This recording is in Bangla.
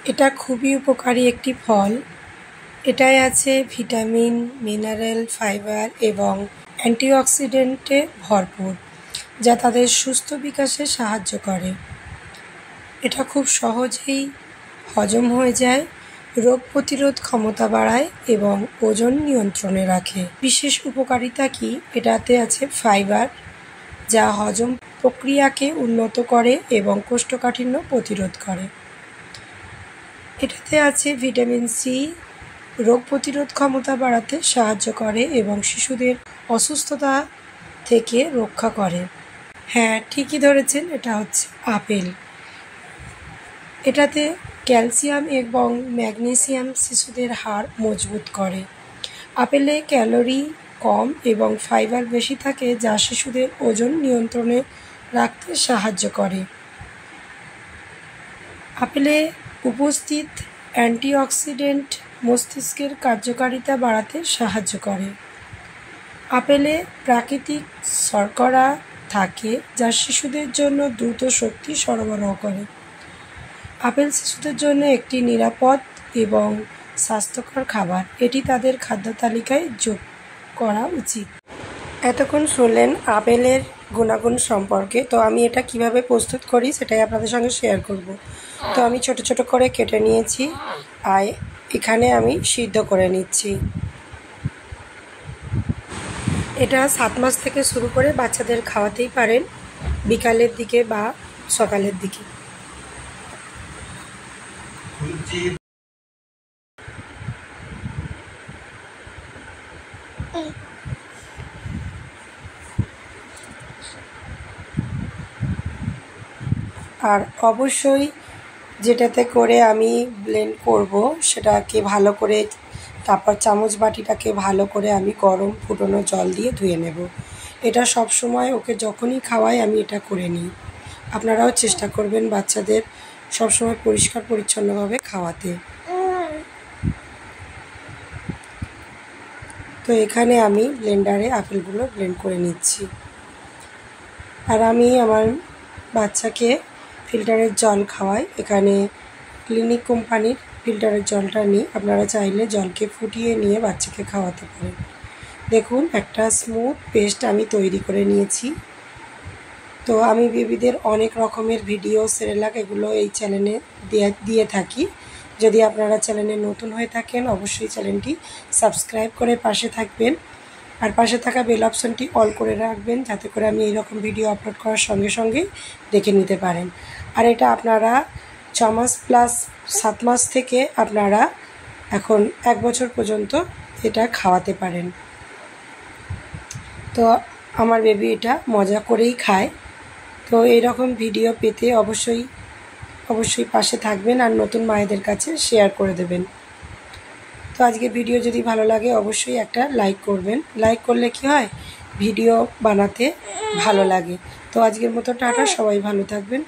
এটা খুবই উপকারী একটি ফল। এটায় আছে ভিটামিন, মিনারেল, ফাইবার এবং অ্যান্টিঅক্সিডেন্টে ভরপুর, যা তাদের সুস্থ বিকাশে সাহায্য করে। এটা খুব সহজেই হজম হয়ে যায়, রোগ প্রতিরোধ ক্ষমতা বাড়ায় এবং ওজন নিয়ন্ত্রণে রাখে। বিশেষ উপকারিতা কি? এটাতে আছে ফাইবার, যা হজম প্রক্রিয়াকে উন্নত করে এবং কোষ্ঠকাঠিন্য প্রতিরোধ করে। এটাতে আছে ভিটামিন সি, রোগ প্রতিরোধ ক্ষমতা বাড়াতে সাহায্য করে এবং শিশুদের অসুস্থতা থেকে রক্ষা করে। হ্যাঁ, ঠিকই ধরেছেন, এটা হচ্ছে আপেল। এটাতে ক্যালসিয়াম এবং ম্যাগনেসিয়াম শিশুদের হাড় মজবুত করে। আপেলে ক্যালোরি কম এবং ফাইবার বেশি থাকে, যা শিশুদের ওজন নিয়ন্ত্রণে রাখতে সাহায্য করে। আপেলে উপস্থিত অ্যান্টিঅক্সিডেন্ট মস্তিষ্কের কার্যকারিতা বাড়াতে সাহায্য করে। আপেলে প্রাকৃতিক শর্করা থাকে, যা শিশুদের জন্য দ্রুত শক্তি সরবরাহ করে। আপেল শিশুদের জন্য একটি নিরাপদ এবং স্বাস্থ্যকর খাবার। এটি তাদের খাদ্য তালিকায় যোগ করা উচিত। এতক্ষণ শুনলেন আপেলের গুণাগুণ সম্পর্কে। তো আমি এটা কিভাবে প্রস্তুত করি সেটাই আপনাদের সঙ্গে শেয়ার করব। তো আমি ছোট ছোট করে কেটে নিয়েছি, আর এখানে আমি সিদ্ধ করে নিচ্ছি। এটা 7 মাস থেকে শুরু করে বাচ্চাদের খাওয়াতেই পারেন, বিকালের দিকে বা সকালের দিকে। আর অবশ্যই যেটাতে করে আমি ব্লেন্ড করব সেটাকে ভালো করে, তারপর চামচ বাটিটাকে ভালো করে আমি গরম ফুটনো জল দিয়ে ধুয়ে নেব। এটা সব সময় ওকে যখনই খাওয়াই আমি এটা করে নিই। আপনারাও চেষ্টা করবেন বাচ্চাদের সবসময় পরিষ্কার পরিচ্ছন্নভাবে খাওয়াতে। তো এখানে আমি ব্লেন্ডারে আপেলগুলো ব্লেন্ড করে নিচ্ছি। আর আমি আমার বাচ্চাকে ফিল্টারের জল খাওয়াই। এখানে ক্লিনিক কোম্পানির ফিল্টারের জলটা নিই। আপনারা চাইলে জলকে ফুটিয়ে নিয়ে বাচ্চাকে খাওয়াতে পারেন। দেখুন, একটা স্মুথ পেস্ট আমি তৈরি করে নিয়েছি। তো আমি বেবিদের অনেক রকমের ভিডিও, সেরেলাক এগুলো এই চ্যানেলে দিয়ে থাকি। যদি আপনারা চ্যানেলে নতুন হয়ে থাকেন অবশ্যই চ্যানেলটি সাবস্ক্রাইব করে পাশে থাকবেন, আর পাশে থাকা বেল অপশনটি অল করে রাখবেন, যাতে করে আমি এইরকম ভিডিও আপলোড করার সঙ্গে সঙ্গেই দেখে নিতে পারেন। আর এটা আপনারা 6 মাস প্লাস 7 মাস থেকে আপনারা এখন 1 বছর পর্যন্ত এটা খাওয়াতে পারেন। তো আমার বেবি এটা মজা করেই খায়। তো এইরকম ভিডিও পেতে অবশ্যই পাশে থাকবেন আর নতুন মায়েদের কাছে শেয়ার করে দেবেন। তো আজকে ভিডিও যদি ভালো লাগে অবশ্যই একটা লাইক করবেন। লাইক করলে কি হয়, ভিডিও বানাতে ভালো লাগে। তো আজকের মতো টাটা, সবাই ভালো থাকবেন।